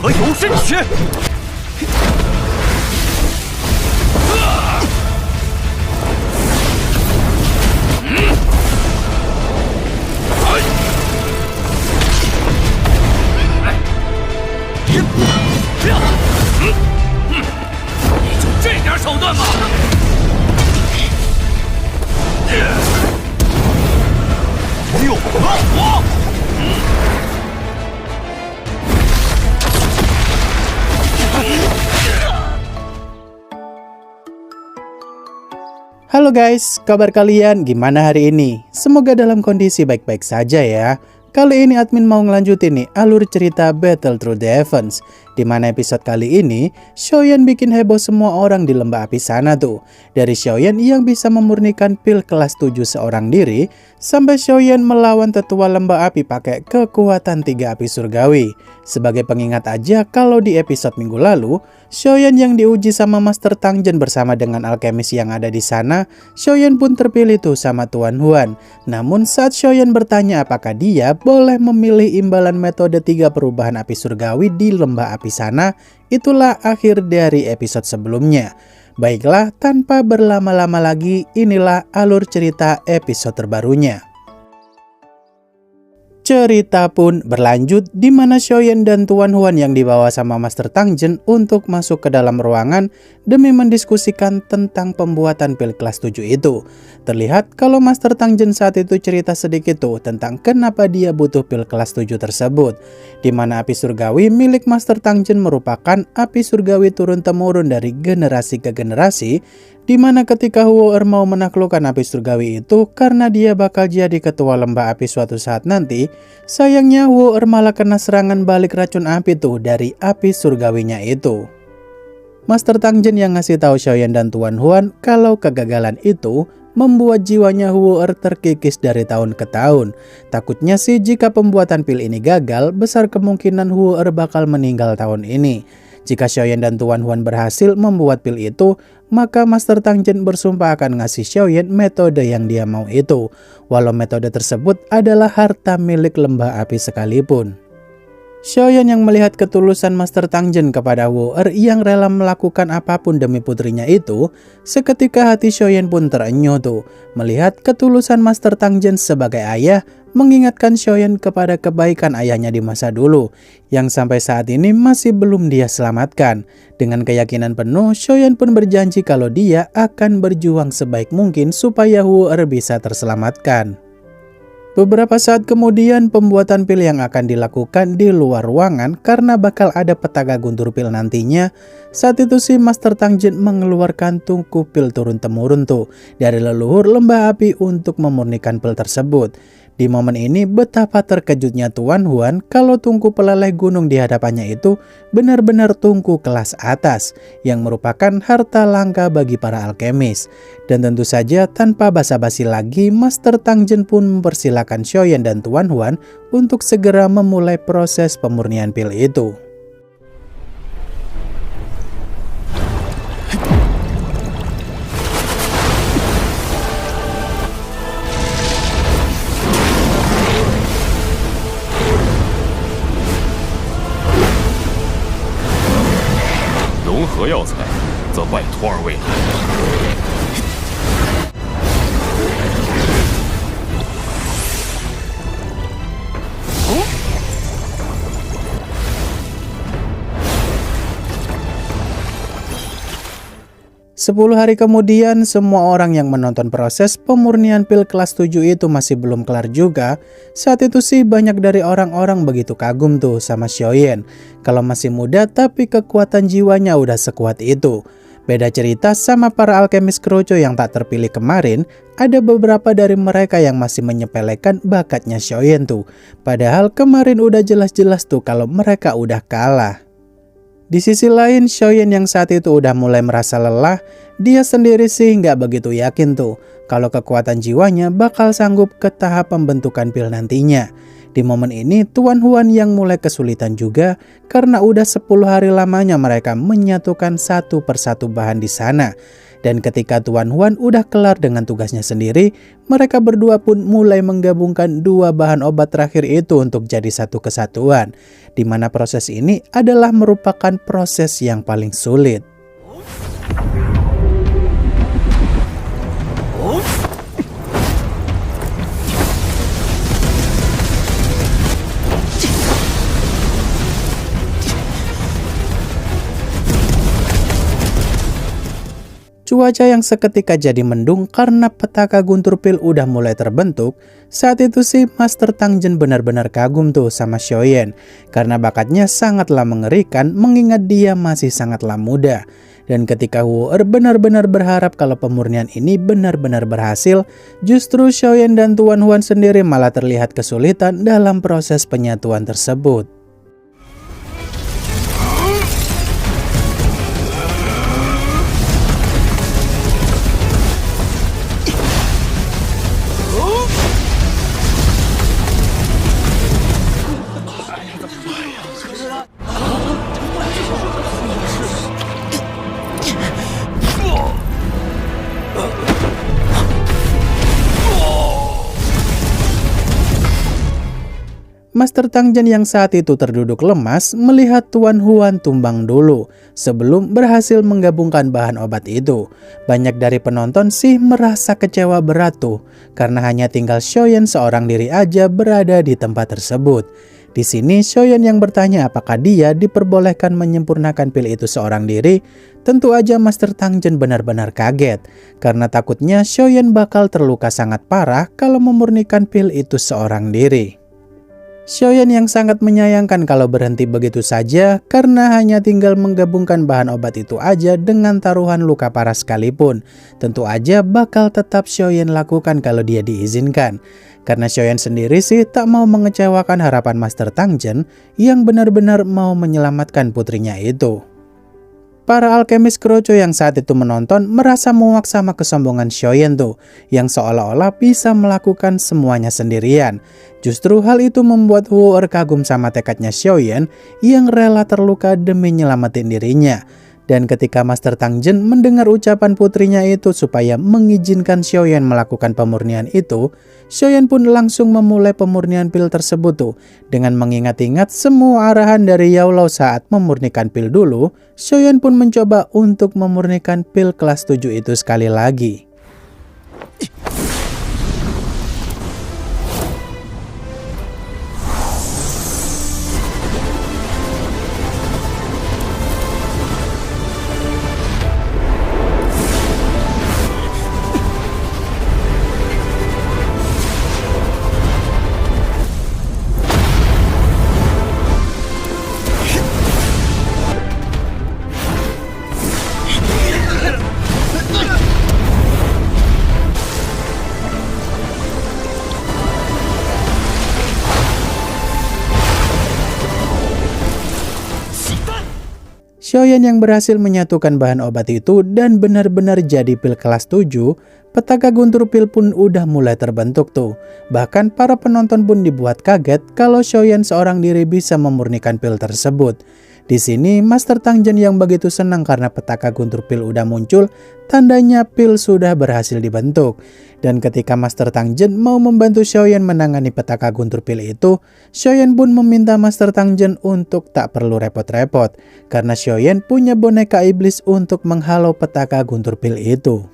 可有甚取？你就这点手段吗？ 只有我。Halo guys, kabar kalian gimana hari ini? Semoga dalam kondisi baik-baik saja ya. Kali ini admin mau ngelanjutin nih alur cerita Battle Through the Heavens, di mana episode kali ini Xiaoyan bikin heboh semua orang di lembah api sana tuh. Dari Xiaoyan yang bisa memurnikan pil kelas 7 seorang diri, sampai Xiaoyan melawan tetua lembah api pakai kekuatan 3 api surgawi. Sebagai pengingat aja, kalau di episode minggu lalu, Xiaoyan yang diuji sama Master Tang Zhen bersama dengan alkemis yang ada di sana, Xiaoyan pun terpilih tuh sama Tuan Huan. Namun saat Xiaoyan bertanya apakah dia boleh memilih imbalan metode 3 perubahan api surgawi di lembah api sana, itulah akhir dari episode sebelumnya. Baiklah, tanpa berlama-lama lagi, inilah alur cerita episode terbarunya. Cerita pun berlanjut di mana Xiaoyan dan Tuan Huan yang dibawa sama Master Tang Zhen untuk masuk ke dalam ruangan demi mendiskusikan tentang pembuatan pil kelas 7 itu. Terlihat kalau Master Tang Zhen saat itu cerita sedikit tuh tentang kenapa dia butuh pil kelas 7 tersebut. Di mana api surgawi milik Master Tang Zhen merupakan api surgawi turun-temurun dari generasi ke generasi, di mana ketika Huo mau menaklukkan api surgawi itu karena dia bakal jadi ketua lembah api suatu saat nanti, sayangnya Huo malah kena serangan balik racun api tuh dari api surgawinya itu. Master Tang Zhen yang ngasih tahu Xiaoyan dan Tuan Huan kalau kegagalan itu membuat jiwanya Huo terkikis dari tahun ke tahun. Takutnya sih jika pembuatan pil ini gagal, besar kemungkinan Huo bakal meninggal tahun ini. Jika Xiaoyan dan Tuan Huan berhasil membuat pil itu, maka Master Tang Zhen bersumpah akan ngasih Xiaoyan metode yang dia mau itu, walau metode tersebut adalah harta milik lembah api sekalipun. Xiaoyan yang melihat ketulusan Master Tang Zhen kepada Huo yang rela melakukan apapun demi putrinya itu, seketika hati Xiaoyan pun terenyuh tuh, melihat ketulusan Master Tang Zhen sebagai ayah, mengingatkan Xiaoyan kepada kebaikan ayahnya di masa dulu, yang sampai saat ini masih belum dia selamatkan. Dengan keyakinan penuh, Xiaoyan pun berjanji kalau dia akan berjuang sebaik mungkin supaya Huo bisa terselamatkan. Beberapa saat kemudian pembuatan pil yang akan dilakukan di luar ruangan karena bakal ada petaka guntur pil nantinya. Saat itu si Master Tang Zhen mengeluarkan tungku pil turun-temurun tuh dari leluhur lembah api untuk memurnikan pil tersebut. Di momen ini betapa terkejutnya Tuan Huan kalau tungku peleleh gunung di hadapannya itu benar-benar tungku kelas atas yang merupakan harta langka bagi para alkemis. Dan tentu saja tanpa basa-basi lagi, Master Tang Zhen pun mempersilahkan Xiaoyan dan Tuan Huan untuk segera memulai proses pemurnian pil itu.和药材，则拜托二位了。 10 hari kemudian, semua orang yang menonton proses pemurnian pil kelas 7 itu masih belum kelar juga. Saat itu sih banyak dari orang-orang begitu kagum tuh sama Xiaoyan. Kalau masih muda tapi kekuatan jiwanya udah sekuat itu. Beda cerita sama para alkemis keroco yang tak terpilih kemarin, ada beberapa dari mereka yang masih menyepelekan bakatnya Xiaoyan tuh. Padahal kemarin udah jelas-jelas tuh kalau mereka udah kalah. Di sisi lain, Xiaoyan yang saat itu udah mulai merasa lelah, dia sendiri sih nggak begitu yakin tuh kalau kekuatan jiwanya bakal sanggup ke tahap pembentukan pil nantinya. Di momen ini, Tuan Huan yang mulai kesulitan juga karena udah 10 hari lamanya mereka menyatukan satu persatu bahan di sana. Dan ketika Tuan Huan udah kelar dengan tugasnya sendiri, mereka berdua pun mulai menggabungkan dua bahan obat terakhir itu untuk jadi satu kesatuan, di mana proses ini adalah merupakan proses yang paling sulit. Cuaca yang seketika jadi mendung karena petaka guntur pil udah mulai terbentuk. Saat itu sih Master Tang Jin benar-benar kagum tuh sama Xiaoyan, karena bakatnya sangatlah mengerikan mengingat dia masih sangatlah muda. Dan ketika Wu Er benar-benar berharap kalau pemurnian ini benar-benar berhasil, justru Xiaoyan dan Tuan Huan sendiri malah terlihat kesulitan dalam proses penyatuan tersebut. Master Tang Jin yang saat itu terduduk lemas melihat Tuan Huan tumbang dulu sebelum berhasil menggabungkan bahan obat itu. Banyak dari penonton sih merasa kecewa berat tuh, karena hanya tinggal Xiaoyan seorang diri aja berada di tempat tersebut. Di sini Xiaoyan yang bertanya apakah dia diperbolehkan menyempurnakan pil itu seorang diri. Tentu aja Master Tang Jin benar-benar kaget, karena takutnya Xiaoyan bakal terluka sangat parah kalau memurnikan pil itu seorang diri. Xiaoyan yang sangat menyayangkan kalau berhenti begitu saja karena hanya tinggal menggabungkan bahan obat itu aja dengan taruhan luka parah sekalipun. Tentu aja bakal tetap Xiaoyan lakukan kalau dia diizinkan. Karena Xiaoyan sendiri sih tak mau mengecewakan harapan Master Tang Jin yang benar-benar mau menyelamatkan putrinya itu. Para alkemis kroco yang saat itu menonton merasa muak sama kesombongan Xiaoyan tuh, yang seolah-olah bisa melakukan semuanya sendirian. Justru hal itu membuat Wu Er kagum sama tekadnya Xiaoyan yang rela terluka demi nyelamatin dirinya. Dan ketika Master Tang Jin mendengar ucapan putrinya itu supaya mengizinkan Xiaoyan melakukan pemurnian itu, Xiaoyan pun langsung memulai pemurnian pil tersebut tuh. Dengan mengingat-ingat semua arahan dari Yao Lao saat memurnikan pil dulu, Xiaoyan pun mencoba untuk memurnikan pil kelas 7 itu sekali lagi. Xiaoyan yang berhasil menyatukan bahan obat itu dan benar-benar jadi pil kelas 7, petaka guntur pil pun udah mulai terbentuk tuh. Bahkan para penonton pun dibuat kaget kalau Xiaoyan seorang diri bisa memurnikan pil tersebut. Di sini Master Tang Jin yang begitu senang karena petaka guntur pil udah muncul, tandanya pil sudah berhasil dibentuk. Dan ketika Master Tang Jin mau membantu Xiaoyan menangani petaka guntur pil itu, Xiaoyan pun meminta Master Tang Jin untuk tak perlu repot-repot, karena Xiaoyan punya boneka iblis untuk menghalau petaka guntur pil itu.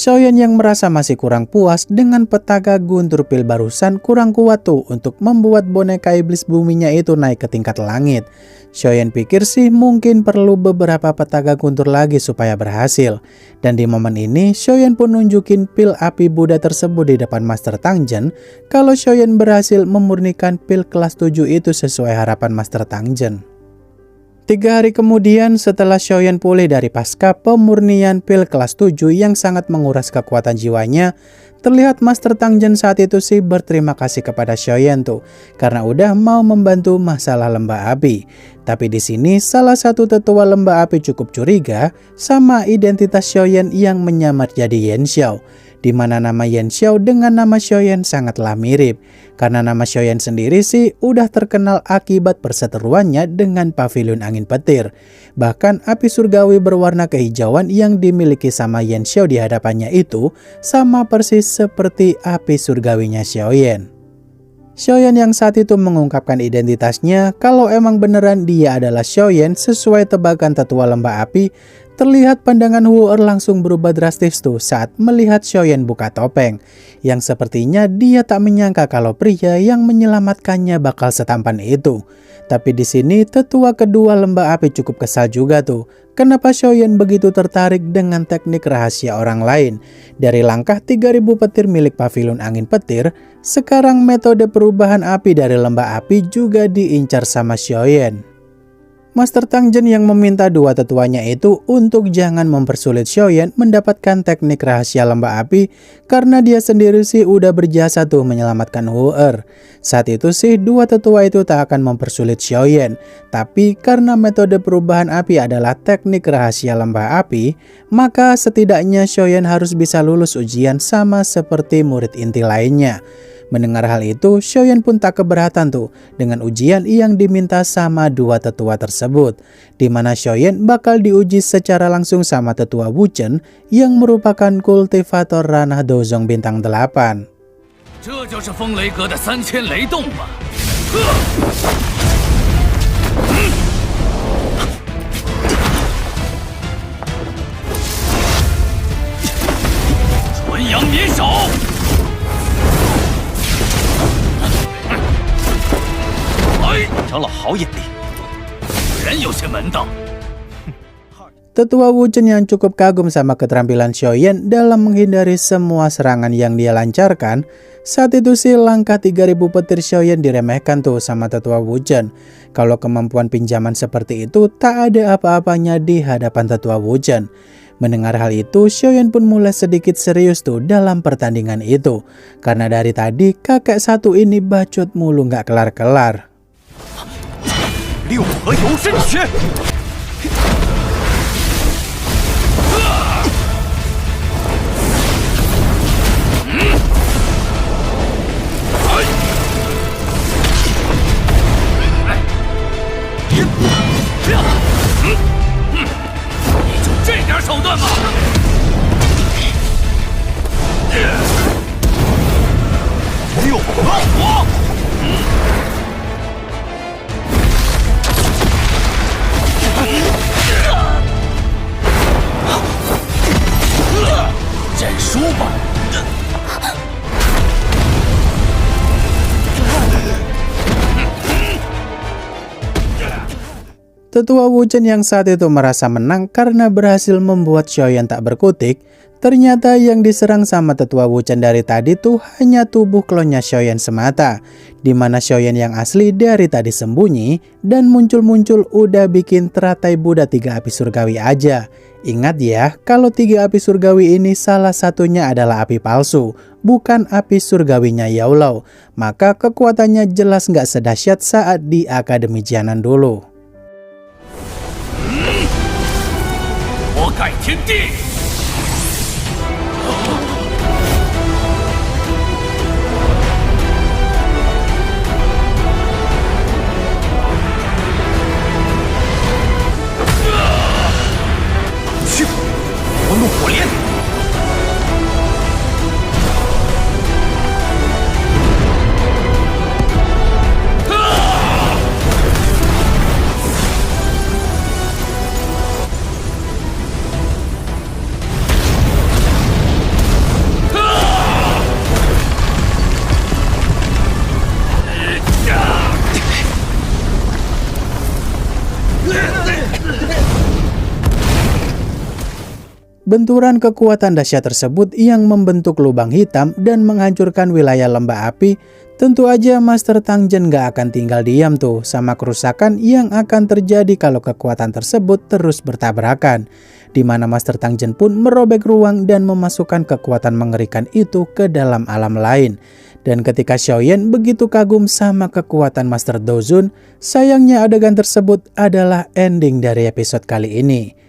Xiaoyan yang merasa masih kurang puas dengan petaka guntur pil barusan kurang kuat tuh untuk membuat boneka iblis buminya itu naik ke tingkat langit. Xiaoyan pikir sih mungkin perlu beberapa petaka guntur lagi supaya berhasil. Dan di momen ini Xiaoyan pun nunjukin pil api Buddha tersebut di depan Master Tangzhen kalau Xiaoyan berhasil memurnikan pil kelas 7 itu sesuai harapan Master Tangzhen. 3 hari kemudian setelah Xiaoyan pulih dari pasca pemurnian pil kelas 7 yang sangat menguras kekuatan jiwanya, terlihat Master Tangzhen saat itu sih berterima kasih kepada Xiaoyan tuh karena udah mau membantu masalah lembah api. Tapi di sini salah satu tetua lembah api cukup curiga sama identitas Xiaoyan yang menyamar jadi Yan Xiao, di mana nama Yan Xiao dengan nama Xiaoyan sangatlah mirip. Karena nama Xiaoyan sendiri sih udah terkenal akibat perseteruannya dengan pavilion angin petir. Bahkan api surgawi berwarna kehijauan yang dimiliki sama Yan Xiao di hadapannya itu sama persis seperti api surgawinya Xiaoyan. Xiaoyan yang saat itu mengungkapkan identitasnya kalau emang beneran dia adalah Xiaoyan sesuai tebakan tetua lembah api. Terlihat pandangan Wu Er langsung berubah drastis tuh saat melihat Xiaoyan buka topeng, yang sepertinya dia tak menyangka kalau pria yang menyelamatkannya bakal setampan itu. Tapi di sini tetua kedua lembah api cukup kesal juga tuh. Kenapa Xiaoyan begitu tertarik dengan teknik rahasia orang lain? Dari langkah 3000 petir milik pavilion angin petir, sekarang metode perubahan api dari lembah api juga diincar sama Xiaoyan. Master Tangzhen yang meminta dua tetuanya itu untuk jangan mempersulit Xiaoyan mendapatkan teknik rahasia lembah api karena dia sendiri sih udah berjasa tuh menyelamatkan Wu Er. Saat itu sih dua tetua itu tak akan mempersulit Xiaoyan, tapi karena metode perubahan api adalah teknik rahasia lembah api, maka setidaknya Xiaoyan harus bisa lulus ujian sama seperti murid inti lainnya. Mendengar hal itu, Xiaoyan pun tak keberatan tuh dengan ujian yang diminta sama dua tetua tersebut, di mana Xiaoyan bakal diuji secara langsung sama tetua Wu Chen yang merupakan kultivator ranah Dozong bintang 8. 这就是风雷阁的3000雷动吗？纯阳绵手。 长老好眼力，果然有些门道。 Tetua Wu Chen yang cukup kagum sama keterampilan Xiaoyan dalam menghindari semua serangan yang dia lancarkan, saat itu sih langkah 3000 petir Xiaoyan diremehkan tuh sama tetua Wu Chen. Kalau kemampuan pinjaman seperti itu tak ada apa-apanya di hadapan tetua Wu Chen. Mendengar hal itu, Xiaoyan pun mulai sedikit serius tuh dalam pertandingan itu. Karena dari tadi kakek satu ini bacot mulu nggak kelar-kelar. 六合游身诀。你就这点手段吗？六合火。 认输吧！ Tetua Wu Chen yang saat itu merasa menang karena berhasil membuat Xiaoyan tak berkutik, ternyata yang diserang sama tetua Wu Chen dari tadi tuh hanya tubuh klonnya Xiaoyan semata, di mana Xiaoyan yang asli dari tadi sembunyi dan muncul-muncul udah bikin teratai Buddha 3 api surgawi aja. Ingat ya, kalau 3 api surgawi ini salah satunya adalah api palsu, bukan api surgawinya Yaolao, maka kekuatannya jelas nggak sedahsyat saat di Akademi Jianan dulu. 我盖天地。 去，我怒火莲。Benturan kekuatan dahsyat tersebut yang membentuk lubang hitam dan menghancurkan wilayah lembah api, tentu aja Master Tang Zhen gak akan tinggal diam tuh sama kerusakan yang akan terjadi kalau kekuatan tersebut terus bertabrakan. Di mana Master Tang Zhen pun merobek ruang dan memasukkan kekuatan mengerikan itu ke dalam alam lain. Dan ketika Xiaoyan begitu kagum sama kekuatan Master Dozun, sayangnya adegan tersebut adalah ending dari episode kali ini.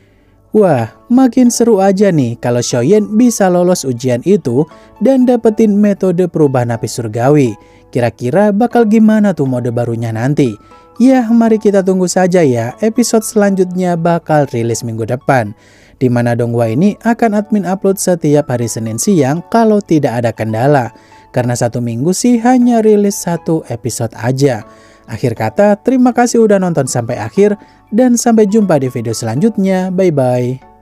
Wah, makin seru aja nih kalau Xiaoyan bisa lolos ujian itu dan dapetin metode perubahan api surgawi. Kira-kira bakal gimana tuh mode barunya nanti? Ya, mari kita tunggu saja ya, episode selanjutnya bakal rilis minggu depan. Dimana Donghua ini akan admin upload setiap hari Senin siang kalau tidak ada kendala. Karena 1 minggu sih hanya rilis 1 episode aja. Akhir kata, terima kasih udah nonton sampai akhir, dan sampai jumpa di video selanjutnya. Bye-bye.